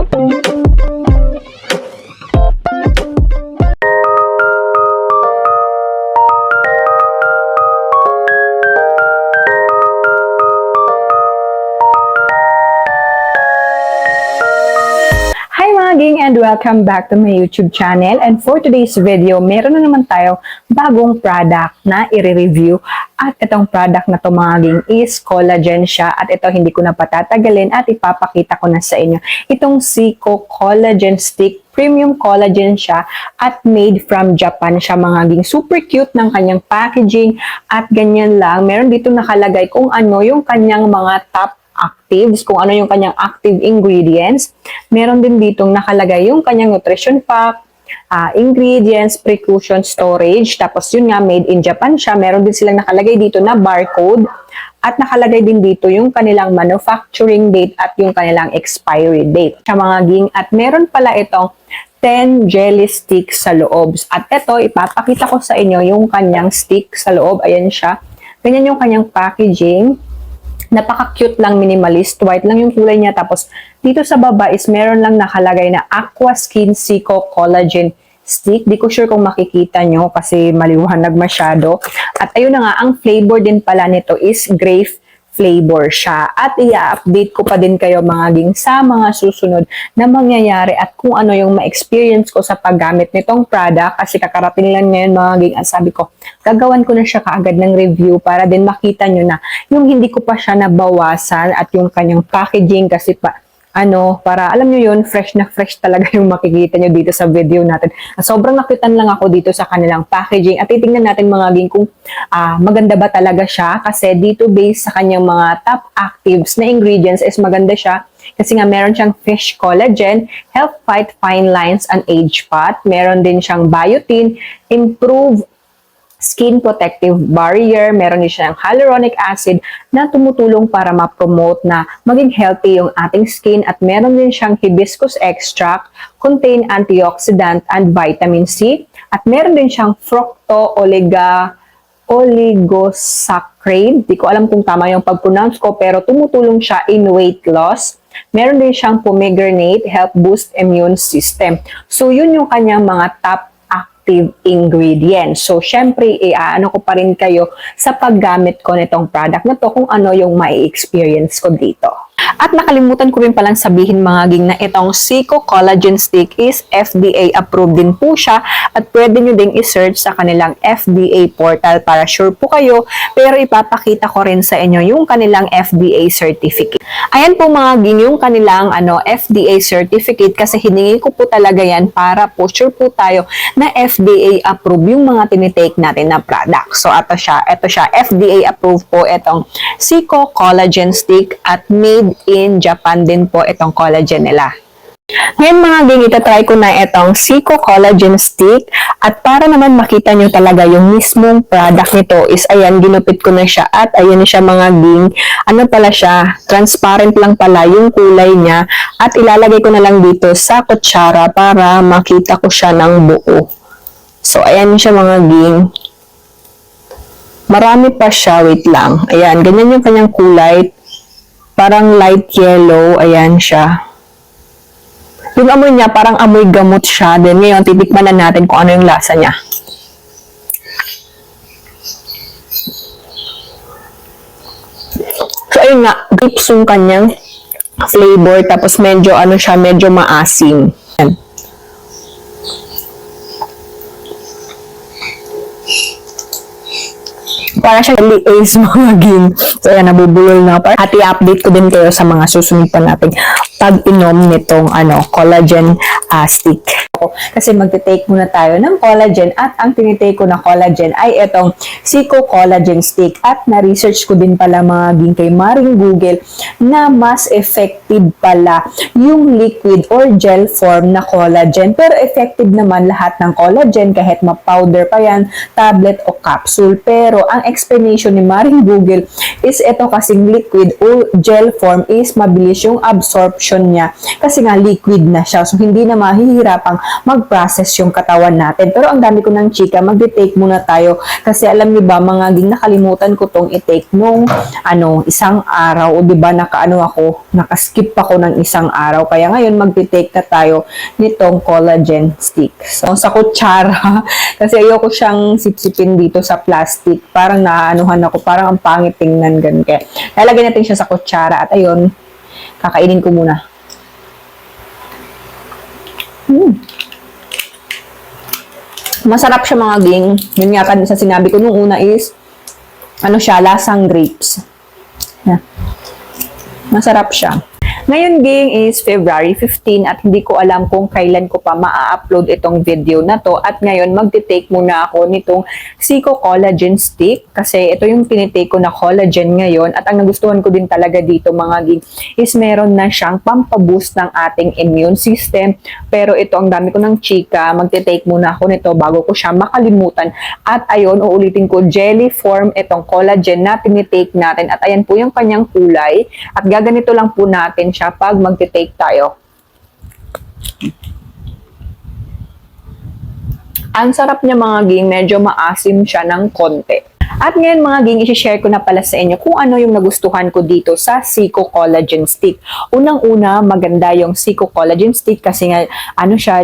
And welcome back to my YouTube channel. And for today's video, meron na naman tayo bagong product na i-review. At itong product na to mga ging is collagen siya. At ito hindi ko na patatagalin at ipapakita ko na sa inyo. Itong Cico Collagen Stick. Premium collagen siya at made from Japan siya mga ging. Super cute ng kanyang packaging at ganyan lang. Meron dito nakalagay kung ano yung kanyang mga top actives, kung ano yung kanyang active ingredients. Meron din ditong nakalagay yung kanyang nutrition fact, ingredients, precaution, storage. Tapos yun nga, made in Japan siya. Meron din silang nakalagay dito na barcode. At nakalagay din dito yung kanilang manufacturing date at yung kanilang expiry date. Sa mga ging. At meron pala itong 10 jelly sticks sa loob. At ito, ipapakita ko sa inyo yung kanyang stick sa loob. Ayan siya. Ganyan yung kanyang packaging. Napaka-cute lang, minimalist. White lang yung kulay niya. Tapos, dito sa baba is meron lang nakalagay na Aqua Skin Cico Collagen Stick. Di ko sure kung makikita nyo kasi maliwanag masyado. At ayun na nga, ang flavor din pala nito is grape flavor siya. At i-update ko pa din kayo mga ging sa mga susunod na mangyayari at kung ano yung ma-experience ko sa paggamit nitong product kasi kakarating lang ngayon mga ging at sabi ko, gagawan ko na siya kaagad ng review para din makita nyo na yung hindi ko pa siya nabawasan at yung kanyang packaging kasi para alam nyo yun, fresh na fresh talaga yung makikita nyo dito sa video natin. Sobrang nakitan lang ako dito sa kanilang packaging at titingnan natin mga ging kung maganda ba talaga siya kasi dito based sa kanyang mga top actives na ingredients is maganda siya kasi nga meron siyang fish collagen, help fight fine lines and age spot, meron din siyang biotin, improve skin protective barrier, meron din siyang hyaluronic acid na tumutulong para ma-promote na maging healthy yung ating skin at meron din siyang hibiscus extract, contain antioxidant and vitamin C at meron din siyang oligosaccharide. Di ko alam kung tama yung pag-pronounce ko pero tumutulong siya in weight loss. Meron din siyang pomegranate, help boost immune system. So yun yung kanyang mga top ingredients. So, syempre, ano ko pa rin kayo sa paggamit ko nitong product na to kung ano yung mai-experience ko dito. At nakalimutan ko rin palang sabihin mga ging na itong Cico Collagen Stick is FDA approved din po siya at pwede nyo ding i-search sa kanilang FDA portal para sure po kayo pero ipapakita ko rin sa inyo yung kanilang FDA certificate. Ayan po mga ging yung kanilang FDA certificate kasi hiningi ko po talaga yan para po sure po tayo na FDA approved yung mga tinitake natin na product. So ito siya FDA approved po itong Cico Collagen Stick at made in Japan din po itong collagen nila. Ngayon mga ging, itatry ko na itong Cico Collagen Stick at para naman makita nyo talaga yung mismong product nito is ayan, ginupit ko na siya at ayan siya mga ging. Pala siya, transparent lang pala yung kulay niya at ilalagay ko na lang dito sa kutsara para makita ko siya ng buo. So ayan siya mga ging. Marami pa siya, wait lang. Ayan, ganyan yung kanyang kulay. Parang light yellow, ayan siya. Yung amoy niya, parang amoy gamot siya. Then ngayon, titikman na natin kung ano yung lasa niya. So ayun nga, grapes yung kanyang flavor. Tapos medyo medyo maasim. Ayan. Para siya liaise mga ging. So, ayan, nabubulol na. At i-update ko din kayo sa mga susunod pa natin pag-inom nitong collagen stick. Kasi magte-take muna tayo ng collagen at ang tinitake ko na collagen ay itong Cico Collagen Stick at na-research ko din pala mga ging kay Maring Google na mas effective pala yung liquid or gel form na collagen pero effective naman lahat ng collagen kahit ma-powder pa yan, tablet o capsule pero ang explanation ni Maring Google is ito kasing liquid o gel form is mabilis yung absorption niya kasi nga liquid na siya so hindi na mahihirapang mag-process yung katawan natin. Pero ang dami ko ng chika, mag-take muna tayo kasi alam niyo ba mga ging, nakalimutan ko tong i-take nung isang araw, o 'di ba nakaskip ako ng isang araw. Kaya ngayon mag-take na tayo nitong collagen stick. So sa kutsara kasi ayoko siyang sipsipin dito sa plastic. Parang naanuhan ako, parang ang pangit tingnan ganun. Kaya lalagyan natin siya sa kutsara at ayun, kakainin ko muna. Masarap siya mga ging. Yun nga sa sinabi ko nung una is, lasang grapes. Yeah. Masarap siya. Ngayon, gang, is February 15 at hindi ko alam kung kailan ko pa maa-upload itong video na to. At ngayon, magte-take muna ako nitong Cico Collagen Stick kasi ito yung tinitake ko na collagen ngayon. At ang nagustuhan ko din talaga dito, mga gang, is meron na siyang pampaboost ng ating immune system. Pero ito, ang dami ko ng chika. Magte-take muna ako nito bago ko siya makalimutan. At ayun, uulitin ko, jelly form itong collagen na tinitake natin. At ayan po yung kanyang kulay. At gaganito lang po natin siya pag magte-take tayo. Ang sarap niya mga ging, medyo maasim siya ng konti. At ngayon mga ging, isi-share ko na pala sa inyo kung ano yung nagustuhan ko dito sa Cico Collagen Stick. Unang-una, maganda yung Cico Collagen Stick kasi nga,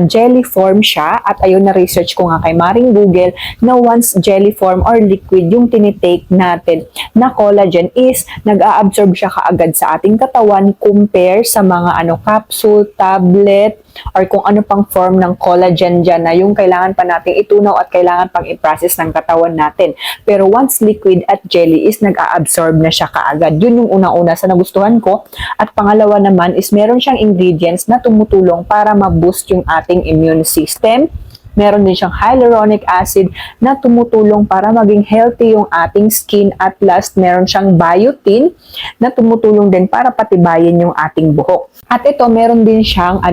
jelly form siya. At ayun, na-research ko nga kay Maring Google na once jelly form or liquid yung tinitake natin na collagen is nag-a-absorb siya kaagad sa ating katawan compare sa mga capsule, tablet, or kung ano pang form ng collagen dyan na yung kailangan pa natin itunaw at kailangan pang i-process ng katawan natin. Pero once liquid at jelly is nag-a-absorb na siya kaagad. Yun yung una-una sa nagustuhan ko. At pangalawa naman is meron siyang ingredients na tumutulong para ma-boost yung ating immune system. Meron din siyang hyaluronic acid na tumutulong para maging healthy yung ating skin. At last, meron siyang biotin na tumutulong din para patibayin yung ating buhok. At ito, meron din siyang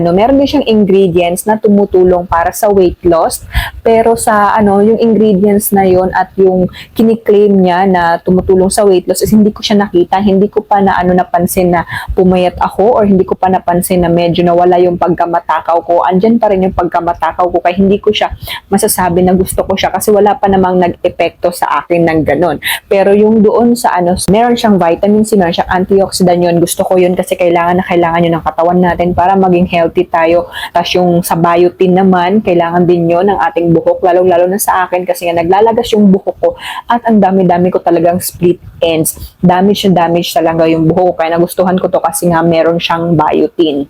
ingredients na tumutulong para sa weight loss. Pero sa yung ingredients na yon at yung kiniklaim niya na tumutulong sa weight loss is hindi ko siya nakita, hindi ko pa napansin na pumayat ako or hindi ko pa napansin na medyo nawala yung pagkamatakaw ko. Andyan pa rin yung pagkamatakaw ko kaya hindi ko siya masasabi na gusto ko siya kasi wala pa namang nag-epekto sa akin ng ganun. Pero yung doon sa meron siyang vitamin C, meron siyang antioxidant yun. Gusto ko yun kasi kailangan yun ng katawan natin para maging healthy tayo. Tapos yung sa biotin naman, kailangan din yun ng ating buhok, lalong-lalo na sa akin kasi nga naglalagas yung buhok ko at ang dami-dami ko talagang split ends. Damage talaga yung buhok ko kaya nagustuhan ko to kasi nga meron siyang biotin.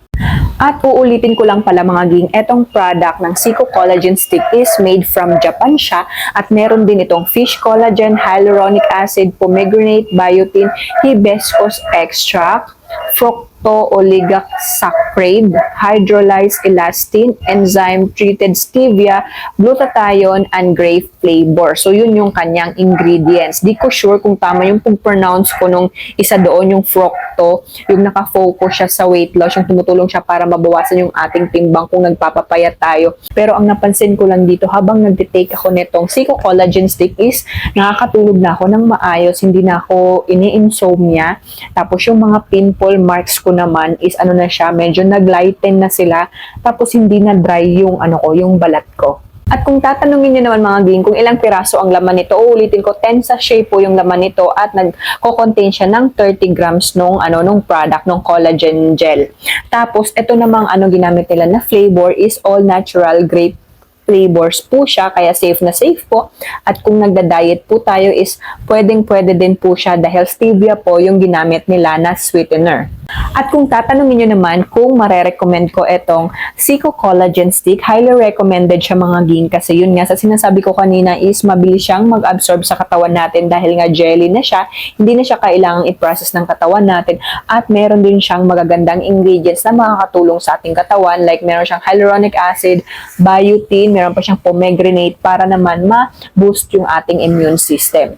At uulitin ko lang pala mga ging, etong product ng Cico Collagen Stick is made from Japan siya at meron din itong fish collagen, hyaluronic acid, pomegranate, biotin, hibiscus extract, fructo-oligosaccharide, hydrolyzed elastin, enzyme-treated stevia, glutathione, and grape flavor. So, yun yung kanyang ingredients. Di ko sure kung tama yung pag-pronounce ko nung isa doon, yung fructo, yung nakafocus siya sa weight loss, yung tumutulong siya para mabawasan yung ating timbang kung nagpapapayat tayo. Pero ang napansin ko lang dito, habang nagtitake ako nitong Cico Collagen Stick is nakakatulog na ako ng maayos, hindi na ako ini-insomnia. Tapos yung mga pimple marks ko naman is na siya, medyo nag-lighten na sila. Tapos hindi na dry yung yung balat ko. At kung tatanungin niyo naman mga ging kung ilang piraso ang laman nito, uulitin ko 10 sachet po yung laman nito at nagko-contain siya ng 30 grams nung product, nung collagen gel. Tapos ito namang ginamit nila na flavor is all natural grape flavors po siya, kaya safe na safe po. At kung nagda-diet po tayo is pwedeng-pwede din po siya dahil stevia po yung ginamit nila na sweetener. At kung tatanungin nyo naman kung marerecommend ko itong Cico Collagen Stick, highly recommended siya mga ging kasi yun nga sa sinasabi ko kanina is mabilis siyang mag-absorb sa katawan natin dahil nga jelly na siya, hindi na siya kailangang i-process ng katawan natin at meron din siyang magagandang ingredients na makakatulong sa ating katawan like meron siyang hyaluronic acid, biotin, meron pa siyang pomegranate para naman ma-boost yung ating immune system.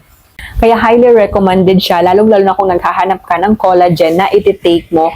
Kaya highly recommended siya, lalong-lalo na kung naghahanap ka ng collagen na iti-take mo,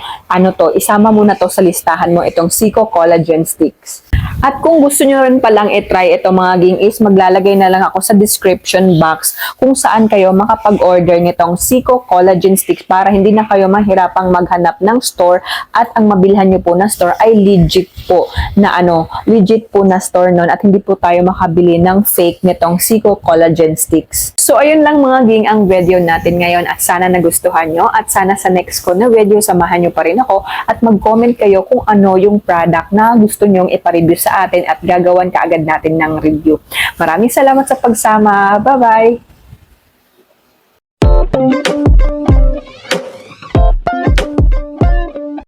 isama mo na to sa listahan mo itong Cico Collagen Sticks. At kung gusto nyo rin palang i-try ito mga ging is maglalagay na lang ako sa description box kung saan kayo makapag-order nitong Cico Collagen Sticks para hindi na kayo mahirapang maghanap ng store at ang mabilhan nyo po na store ay legit po na legit po na store nun at hindi po tayo makabili ng fake nitong Cico Collagen Sticks. So ayun lang mga ging ang video natin ngayon at sana nagustuhan nyo at sana sa next ko na video samahan nyo pa rin ako at mag-comment kayo kung ano yung product na gusto nyong ipa-review sa atin at gagawan kaagad natin ng review. Maraming salamat sa pagsama. Bye-bye!